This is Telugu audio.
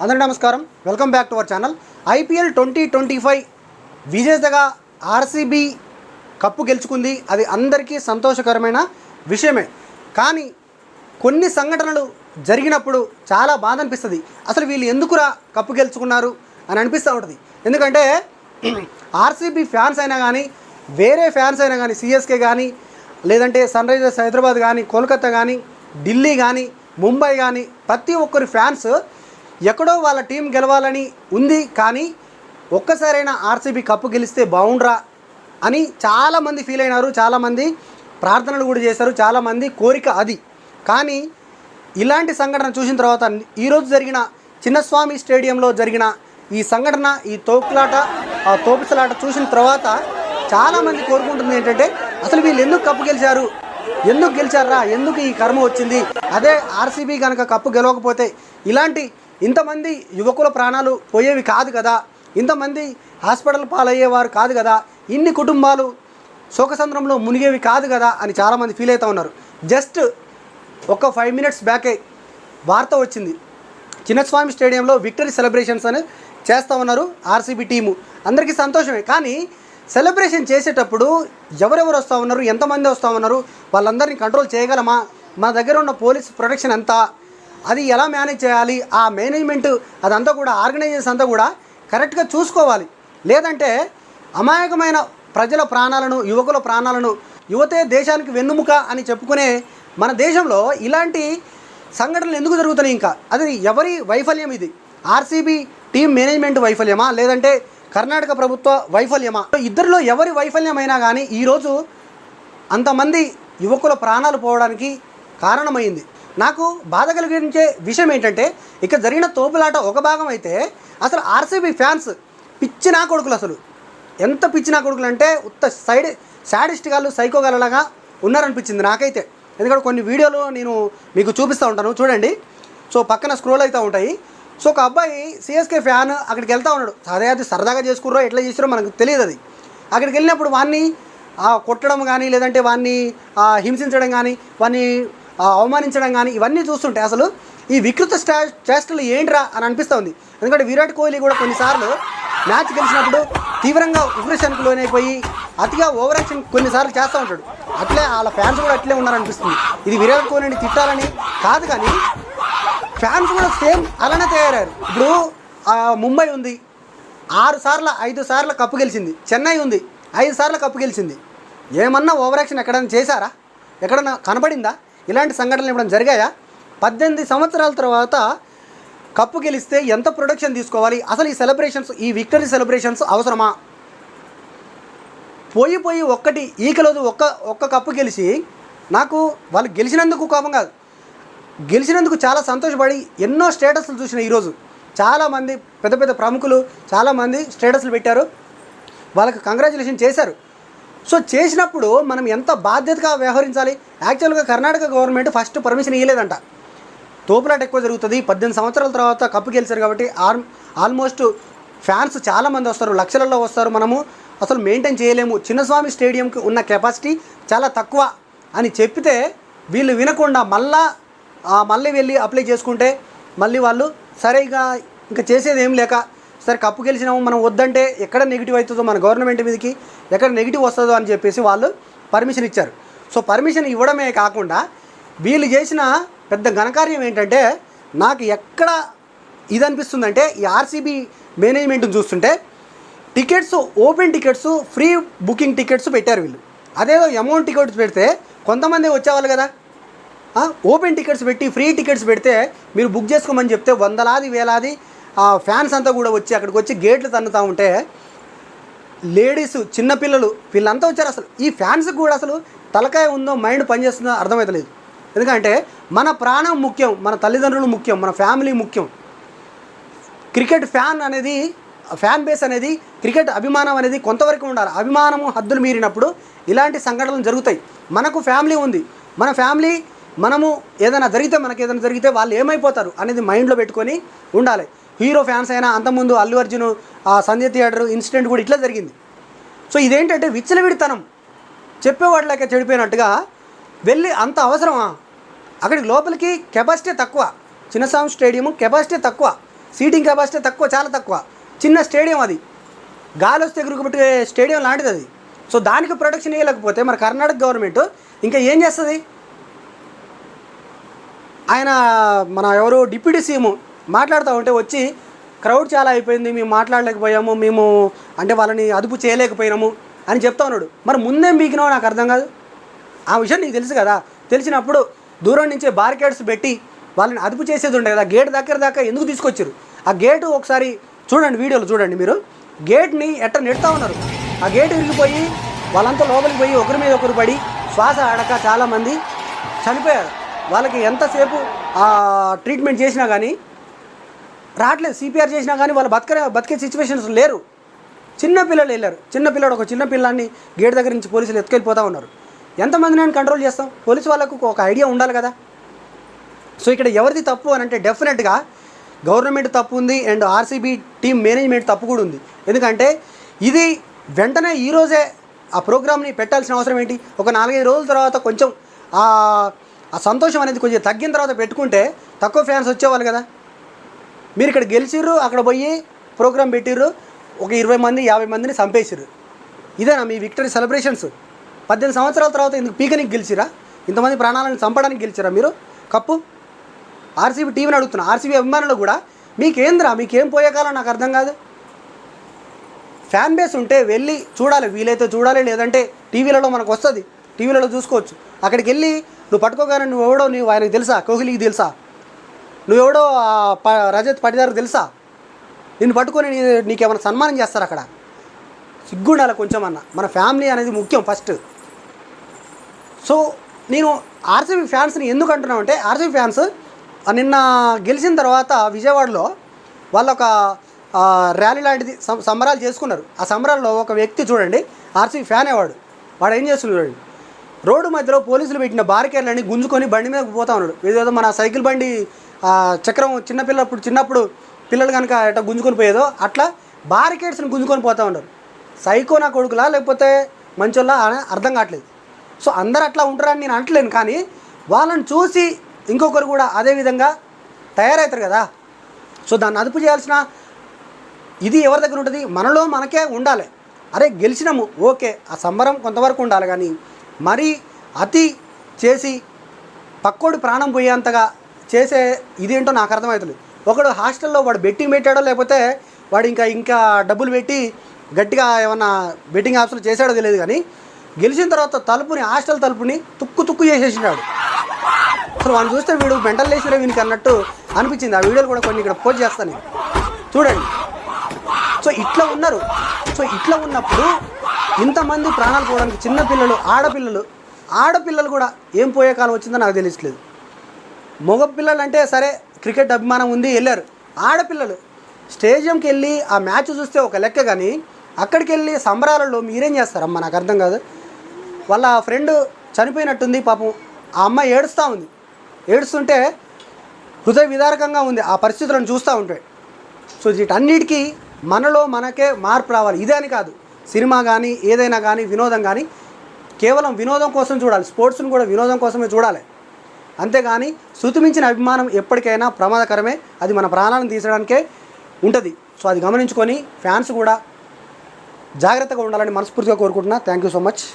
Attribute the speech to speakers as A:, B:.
A: అందరికీ నమస్కారం. Welcome back to our channel. IPL 2025 విజేతగా ఆర్సీబీ కప్పు గెలుచుకుంది. అది అందరికీ సంతోషకరమైన విషయమే. కానీ కొన్ని సంఘటనలు జరిగినప్పుడు చాలా బాధ అనిపిస్తుంది. అసలు వీళ్ళు ఎందుకురా కప్పు గెలుచుకున్నారు అని అనిపిస్తూ ఉంటుంది. ఎందుకంటే ఆర్సీబీ ఫ్యాన్స్ అయినా కానీ, వేరే ఫ్యాన్స్ అయినా కానీ, సిఎస్కే కానీ, లేదంటే సన్ రైజర్స్ హైదరాబాద్ కానీ, కోల్కతా కానీ, ఢిల్లీ కానీ, ముంబై కానీ, ప్రతి ఒక్కరి ఫ్యాన్స్ ఎక్కడో వాళ్ళ టీం గెలవాలని ఉంది. కానీ ఒక్కసారైనా ఆర్సీబీ కప్పు గెలిస్తే బాగుండ్రా అని చాలామంది ఫీల్ అయినారు. చాలామంది ప్రార్థనలు కూడా చేశారు. చాలామంది కోరిక అది. కానీ ఇలాంటి సంఘటన చూసిన తర్వాత, ఈరోజు జరిగిన చిన్నస్వామి స్టేడియంలో జరిగిన ఈ సంఘటన, ఈ తోపిసలాట చూసిన తర్వాత చాలామంది కోరుకుంటుంది ఏంటంటే, అసలు వీళ్ళు ఎందుకు కప్పు గెలిచారు, ఎందుకు గెలిచారా, ఎందుకు ఈ కర్మ వచ్చింది. అదే ఆర్సీబీ కనుక కప్పు గెలవకపోతే ఇంతమంది యువకుల ప్రాణాలు పోయేవి కాదు కదా, ఇంతమంది హాస్పిటల్ పాలయ్యేవారు కాదు కదా, ఇన్ని కుటుంబాలు శోకసంద్రంలో మునిగేవి కాదు కదా అని చాలామంది ఫీల్ అవుతూ ఉన్నారు. జస్ట్ ఒక 5 minutes బ్యాకే వార్త వచ్చింది. చిన్నస్వామి స్టేడియంలో విక్టరీ సెలబ్రేషన్స్ అని చేస్తూ ఉన్నారు ఆర్సీబీ టీము. అందరికీ సంతోషమే. కానీ సెలబ్రేషన్ చేసేటప్పుడు ఎవరెవరు వస్తూ ఉన్నారు, ఎంతమంది వస్తూ ఉన్నారు, వాళ్ళందరినీ కంట్రోల్ చేయగలమా, మన దగ్గర ఉన్న పోలీస్ ప్రొటెక్షన్ ఎంత, అది ఎలా మేనేజ్ చేయాలి, ఆ మేనేజ్మెంట్ అదంతా కూడా, ఆర్గనైజేషన్ అంతా కూడా కరెక్ట్గా చూసుకోవాలి. లేదంటే అమాయకమైన ప్రజల ప్రాణాలను, యువకుల ప్రాణాలను, యువతే దేశానికి వెన్నుముక అని చెప్పుకునే మన దేశంలో ఇలాంటి సంఘటనలు ఎందుకు జరుగుతున్నాయి? ఇంకా అది ఎవరి వైఫల్యం? ఇది ఆర్సీబీ టీం మేనేజ్మెంట్ వైఫల్యమా, లేదంటే కర్ణాటక ప్రభుత్వ వైఫల్యమా? ఇద్దరిలో ఎవరి వైఫల్యమైనా కానీ ఈరోజు అంతమంది యువకుల ప్రాణాలు పోవడానికి కారణమైంది. నాకు బాధ కలిగించే విషయం ఏంటంటే, ఇక్కడ జరిగిన తోపులాట ఒక భాగం అయితే, అసలు ఆర్సీబీ ఫ్యాన్స్ పిచ్చినా కొడుకులు, అసలు ఎంత పిచ్చినా కొడుకులు అంటే ఉత్త సాడిస్ట్గాళ్ళు, సైకోగాళ్ళలాగా ఉన్నారనిపించింది నాకైతే. ఎందుకంటే కొన్ని వీడియోలు నేను మీకు చూపిస్తూ ఉంటాను, చూడండి. సో పక్కన స్క్రోల్ అవుతూ ఉంటాయి. సో ఒక అబ్బాయి సిఎస్కే ఫ్యాన్ అక్కడికి వెళ్తూ ఉన్నాడు. అది సరదాగా చేసుకుర్రో ఎట్లా చేసారో మనకు తెలియదు. అది అక్కడికి వెళ్ళినప్పుడు వాడిని కొట్టడం కానీ, లేదంటే వాడిని హింసించడం కానీ, వాడిని అవమానించడం కానీ, ఇవన్నీ చూస్తుంటే అసలు ఈ వికృత చేష్టలు ఏంట్రా అని అనిపిస్తూ ఉంది. ఎందుకంటే విరాట్ కోహ్లీ కూడా కొన్నిసార్లు మ్యాచ్ గెలిచినప్పుడు తీవ్రంగా ఉగ్రశనకు లోనైపోయి అతిగా ఓవర్ యాక్షన్ కొన్నిసార్లు చేస్తూ ఉంటాడు. అట్లే వాళ్ళ ఫ్యాన్స్ కూడా అట్లే ఉన్నారనిపిస్తుంది. ఇది విరాట్ కోహ్లీని తిట్టాలని కాదు, కానీ ఫ్యాన్స్ కూడా సేమ్ అలానే తయారయ్యారు. ఇప్పుడు ముంబై ఉంది, 5 సార్లు కప్పు గెలిచింది. చెన్నై ఉంది, 5 సార్లు కప్పు గెలిచింది. ఏమన్నా ఓవర్ యాక్షన్ ఎక్కడైనా చేశారా? ఎక్కడన్నా కనపడిందా? ఇలాంటి సంఘటనలు ఎప్పుడైనా జరిగాయా? 18 సంవత్సరాల తర్వాత కప్పు గెలిస్తే ఎంత ప్రొడక్షన్ తీసుకోవాలి? అసలు ఈ సెలబ్రేషన్స్, ఈ విక్టరీ సెలబ్రేషన్స్ అవసరమా? పోయి ఒక్కటి ఈకలోదు ఒక్క కప్పు గెలిచి, నాకు వాళ్ళు గెలిచినందుకు కోపం కాదు, గెలిచినందుకు చాలా సంతోషపడి ఎన్నో స్టేటస్లు చూసిన ఈరోజు. చాలామంది పెద్ద ప్రముఖులు చాలామంది స్టేటస్లు పెట్టారు, వాళ్ళకి కంగ్రాచులేషన్ చేశారు. సో చేసినప్పుడు మనం ఎంత బాధ్యతగా వ్యవహరించాలి? యాక్చువల్గా కర్ణాటక గవర్నమెంట్ ఫస్ట్ పర్మిషన్ ఇవ్వలేదంట. తోపులాట ఎక్కువ జరుగుతుంది, 18 సంవత్సరాల తర్వాత కప్పు గెలిచారు కాబట్టి ఆల్మోస్ట్ ఫ్యాన్స్ చాలామంది వస్తారు, లక్షలలో వస్తారు, మనము అసలు మెయింటైన్ చేయలేము, చిన్నస్వామి స్టేడియంకి ఉన్న కెపాసిటీ చాలా తక్కువ అని చెప్పితే వీళ్ళు వినకుండా మళ్ళీ వెళ్ళి అప్లై చేసుకుంటే మళ్ళీ వాళ్ళు సరే ఇంకా చేసేది ఏం లేక, సరే కప్పు గెలిచినాము మనం వద్దంటే ఎక్కడ నెగిటివ్ అవుతుందో మన గవర్నమెంట్ మీదకి, ఎక్కడ నెగిటివ్ వస్తుందో అని చెప్పేసి వాళ్ళు పర్మిషన్ ఇచ్చారు. సో పర్మిషన్ ఇవ్వడమే కాకుండా వీళ్ళు చేసిన పెద్ద ఘనకార్యం ఏంటంటే, నాకు ఎక్కడ ఇది అనిపిస్తుందంటే, ఈ ఆర్సీబీ మేనేజ్మెంట్ని చూస్తుంటే open tickets, free booking tickets పెట్టారు వీళ్ళు. అదేదో అమౌంట్ టికెట్స్ పెడితే కొంతమంది వచ్చేవాళ్ళు కదా. ఓపెన్ టికెట్స్ పెట్టి, ఫ్రీ టికెట్స్ పెడితే మీరు బుక్ చేసుకోమని చెప్తే వందలాది వేలాది ఫ్యాన్స్ అంతా కూడా వచ్చి అక్కడికి వచ్చి గేట్లు తన్నుతూ ఉంటే, లేడీస్, చిన్నపిల్లలు, వీళ్ళంతా వచ్చారు. అసలు ఈ ఫ్యాన్స్కి కూడా అసలు తలకాయ ఉందో, మైండ్ పనిచేస్తుందో అర్థమవుతలేదు. ఎందుకంటే మన ప్రాణం ముఖ్యం, మన తల్లిదండ్రులు ముఖ్యం, మన ఫ్యామిలీ ముఖ్యం. క్రికెట్ ఫ్యాన్ బేస్ అనేది, క్రికెట్ అభిమానం అనేది కొంతవరకు ఉండాలి. అభిమానము హద్దులు మీరినప్పుడు ఇలాంటి సంఘటనలు జరుగుతాయి. మనకు ఫ్యామిలీ ఉంది, మన ఫ్యామిలీ, మనకు ఏదైనా జరిగితే వాళ్ళు ఏమైపోతారు అనేది మైండ్లో పెట్టుకొని ఉండాలి. హీరో ఫ్యాన్స్ అయినా, అంతకుముందు అల్లు అర్జున్ సంధ్య థియేటర్ ఇన్సిడెంట్ కూడా ఇట్లా జరిగింది. సో ఇదేంటంటే విచ్చలవిడితనం, చెప్పేవాళ్ళక చెడిపోయినట్టుగా వెళ్ళి అంత అవసరమా? అక్కడికి లోపలికి కెపాసిటీ తక్కువ, చిన్నస్వామి స్టేడియం కెపాసిటీ తక్కువ, సీటింగ్ కెపాసిటీ తక్కువ, చాలా తక్కువ. చిన్న స్టేడియం అది, గాలి వస్తే ఎగురుకుపెట్టే స్టేడియం లాంటిది అది. సో దానికి ప్రొటెక్షన్ ఇవ్వలేకపోతే మరి కర్ణాటక గవర్నమెంట్ ఇంకా ఏం చేస్తుంది? ఆయన మన ఎవరు డిప్యూటీ సీఎం మాట్లాడుతూ ఉంటే వచ్చి క్రౌడ్ చాలా అయిపోయింది, మేము మాట్లాడలేకపోయాము, మేము అంటే వాళ్ళని అదుపు చేయలేకపోయినాము అని చెప్తా ఉన్నాడు. మరి ముందేం బీకినావు నాకు అర్థం కాదు. ఆ విషయం నీకు తెలుసు కదా. తెలిసినప్పుడు దూరం నుంచే బారికేడ్స్ పెట్టి వాళ్ళని అదుపు చేసేది ఉండే కదా. గేట్ దగ్గర దాకా ఎందుకు తీసుకొచ్చారు? ఆ గేటు ఒకసారి చూడండి, వీడియోలో చూడండి మీరు. గేట్ని ఎట్ట నెడుతూ ఉన్నారు. ఆ గేటు విరిగిపోయి వాళ్ళంతా లోపలికి పోయి ఒకరి మీద ఒకరు పడి శ్వాస ఆడక చాలామంది చనిపోయారు. వాళ్ళకి ఎంతసేపు ట్రీట్మెంట్ చేసినా కానీ రావట్లేదు, సిపిఆర్ చేసినా కానీ వాళ్ళు బతికే సిచ్యువేషన్స్ లేరు. చిన్నపిల్లలు వెళ్ళారు. ఒక చిన్న పిల్లాన్ని గేట్ దగ్గర నుంచి పోలీసులు ఎత్తుకెళ్ళిపోతూ ఉన్నారు. ఎంతమంది నేను కంట్రోల్ చేస్తాం? పోలీసు వాళ్ళకు ఒక ఐడియా ఉండాలి కదా. సో ఇక్కడ ఎవరిది తప్పు అని అంటే డెఫినెట్గా గవర్నమెంట్ తప్పు ఉంది, అండ్ ఆర్సీబీ టీం మేనేజ్మెంట్ తప్పు కూడా ఉంది. ఎందుకంటే ఇది వెంటనే ఈరోజే ఆ ప్రోగ్రామ్ని పెట్టాల్సిన అవసరం ఏంటి? ఒక 4-5 రోజుల తర్వాత కొంచెం ఆ సంతోషం అనేది కొంచెం తగ్గిన తర్వాత పెట్టుకుంటే తక్కువ ఫ్యాన్స్ వచ్చేవాళ్ళు కదా. మీరు ఇక్కడ గెలిచిర్రు, అక్కడ పోయి ప్రోగ్రామ్ పెట్టిర్రు, ఒక 20 మంది 50 మందిని చంపేసిర్రు. ఇదేనా మీ విక్టరీ సెలబ్రేషన్స్? 18 సంవత్సరాల తర్వాత ఎందుకు పీకనికి గెలిచిరా? ఇంతమంది ప్రాణాలను చంపడానికి గెలిచిరా మీరు కప్పు? ఆర్సీబీ టీంని అడుగుతున్నా, ఆర్సీబీ అభిమానులు కూడా మీకేంద్రా, మీకేం పోయే కాలం నాకు అర్థం కాదు. ఫ్యాన్ బేస్ ఉంటే వెళ్ళి చూడాలి, వీలైతే చూడాలి, లేదంటే టీవీలలో మనకు వస్తుంది, టీవీలలో చూసుకోవచ్చు. అక్కడికి వెళ్ళి నువ్వు పట్టుకోగానే నువ్వెవడో ఆయనకు తెలుసా? కోహ్లీకి తెలుసా? నువ్వెవడో రజత్ పటిదార్కి తెలుసా? నిన్ను పట్టుకొని నీకేమైనా సన్మానం చేస్తారు అక్కడ? సిగ్గుండాలి కొంచెం అన్న. మన ఫ్యామిలీ అనేది ముఖ్యం ఫస్ట్. సో నేను ఆర్సీబీ ఫ్యాన్స్ని ఎందుకు అంటున్నావు అంటే, ఆర్సీబీ ఫ్యాన్స్ నిన్న గెలిచిన తర్వాత విజయవాడలో వాళ్ళు ఒక ర్యాలీ లాంటిది సంబరాలు చేసుకున్నారు. ఆ సంబరాల్లో ఒక వ్యక్తి చూడండి, ఆర్సీబీ ఫ్యాన్ వాడు ఏం చేస్తున్నాడు చూడండి, రోడ్డు మధ్యలో పోలీసులు పెట్టిన బారికేడ్లని గుంజుకొని బండి మీద పోతా ఉన్నాడు. ఏదో మన సైకిల్ బండి చక్రం చిన్నప్పుడు పిల్లలు కనుక ఎట్లా గుంజుకొని పోయేదో అట్లా బారికేడ్స్ని గుంజుకొని పోతూ ఉన్నారు. సైకో నా కొడుకులా లేకపోతే మంచోళ్ళా అని అర్థం కావట్లేదు. సో అందరు అట్లా ఉంటారని నేను అంటలేను, కానీ వాళ్ళని చూసి ఇంకొకరు కూడా అదేవిధంగా తయారవుతారు కదా. సో దాన్ని అదుపు చేయాల్సిన ఇది ఎవరి దగ్గర ఉంటుంది? మనలో మనకే ఉండాలి. అరే గెలిచినాము ఓకే, ఆ సంబరం కొంతవరకు ఉండాలి, కానీ మరీ అతి చేసి పక్కోడు ప్రాణం పోయేంతగా చేసే ఇదేంటో నాకు అర్థమవుతుంది. ఒకడు హాస్టల్లో వాడు బెట్టింగ్ పెట్టాడో లేకపోతే వాడు ఇంకా డబ్బులు పెట్టి గట్టిగా ఏమన్నా బెట్టింగ్ యాప్స్లో చేశాడో తెలియదు, కానీ గెలిచిన తర్వాత హాస్టల్ తలుపుని తుక్కు చేసేసినాడు. అసలు వాడిని చూస్తే వీడు మెంటల్ లేసిరే వీనికి అన్నట్టు అనిపించింది. ఆ వీడియోలు కూడా కొన్ని ఇక్కడ పోస్ట్ చేస్తాను చూడండి. సో ఇట్లా ఉన్నారు. సో ఇట్లా ఉన్నప్పుడు ఇంతమంది ప్రాణాలు పోవడానికి చిన్నపిల్లలు, ఆడపిల్లలు కూడా ఏం పోయే కాలం వచ్చిందో నాకు తెలియట్లేదు. మగపిల్లలు అంటే సరే క్రికెట్ అభిమానం ఉంది వెళ్ళారు, ఆడపిల్లలు స్టేడియంకి వెళ్ళి ఆ మ్యాచ్ చూస్తే ఒక లెక్క, కానీ అక్కడికి వెళ్ళి సంబరాలలో మీరేం చేస్తారమ్మా నాకు అర్థం కాదు. వాళ్ళ ఫ్రెండ్ చనిపోయినట్టుంది పాపం, ఆ అమ్మాయి ఏడుస్తుంటే హృదయ విదారకంగా ఉంది ఆ పరిస్థితులను చూస్తూ ఉంటే. సో వీటన్నిటికీ మనలో మనకే మార్పు రావాలి. ఇదే అని కాదు, సినిమా కానీ ఏదైనా కానీ వినోదం కానీ కేవలం వినోదం కోసం చూడాలి, స్పోర్ట్స్ని కూడా వినోదం కోసమే చూడాలి. అంతేగాని శృతిమించిన అభిమానం ఎప్పటికైనా ప్రమాదకరమే, అది మన ప్రాణాలను తీసడానికే ఉంటుంది. సో అది గమనించుకొని ఫ్యాన్స్ కూడా జాగ్రత్తగా ఉండాలని మనస్ఫూర్తిగా కోరుకుంటున్నా. Thank you so much.